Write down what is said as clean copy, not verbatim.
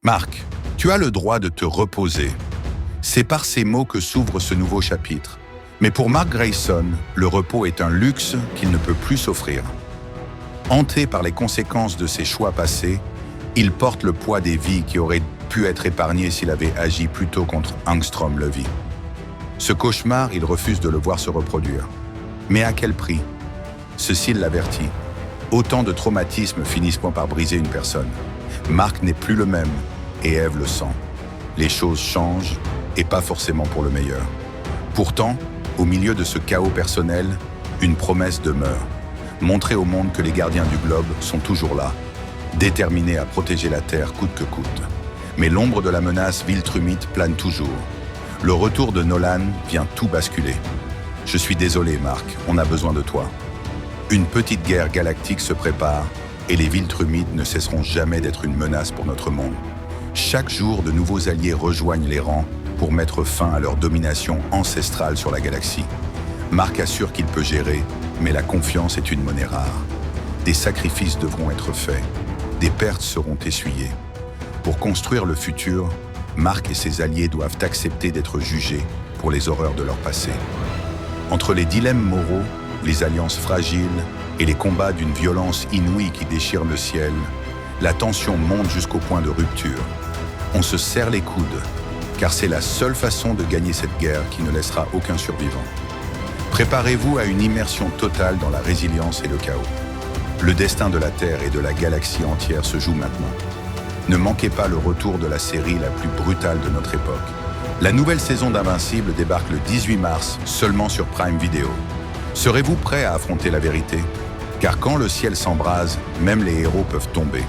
Marc, tu as le droit de te reposer. C'est par ces mots que s'ouvre ce nouveau chapitre. Mais pour Mark Grayson, le repos est un luxe qu'il ne peut plus s'offrir. Hanté par les conséquences de ses choix passés, il porte le poids des vies qui auraient pu être épargnées s'il avait agi plus tôt contre Angstrom Levy. Ce cauchemar, il refuse de le voir se reproduire. Mais à quel prix? Ceci l'avertit. Autant de traumatismes finissent par briser une personne. Mark n'est plus le même, et Eve le sent. Les choses changent, et pas forcément pour le meilleur. Pourtant, au milieu de ce chaos personnel, une promesse demeure. Montrer au monde que les gardiens du globe sont toujours là, déterminés à protéger la Terre coûte que coûte. Mais l'ombre de la menace Viltrumite plane toujours. Le retour de Nolan vient tout basculer. Je suis désolé, Marc, on a besoin de toi. Une petite guerre galactique se prépare, et les Viltrumites ne cesseront jamais d'être une menace pour notre monde. Chaque jour, de nouveaux alliés rejoignent les rangs pour mettre fin à leur domination ancestrale sur la galaxie. Marc assure qu'il peut gérer, mais la confiance est une monnaie rare. Des sacrifices devront être faits, des pertes seront essuyées. Pour construire le futur, Marc et ses alliés doivent accepter d'être jugés pour les horreurs de leur passé. Entre les dilemmes moraux, les alliances fragiles et les combats d'une violence inouïe qui déchire le ciel, la tension monte jusqu'au point de rupture. On se serre les coudes, car c'est la seule façon de gagner cette guerre qui ne laissera aucun survivant. Préparez-vous à une immersion totale dans la résilience et le chaos. Le destin de la Terre et de la galaxie entière se joue maintenant. Ne manquez pas le retour de la série la plus brutale de notre époque. La nouvelle saison d'Invincible débarque le 18 mars, seulement sur Prime Video. Serez-vous prêt à affronter la vérité? Car quand le ciel s'embrase, même les héros peuvent tomber.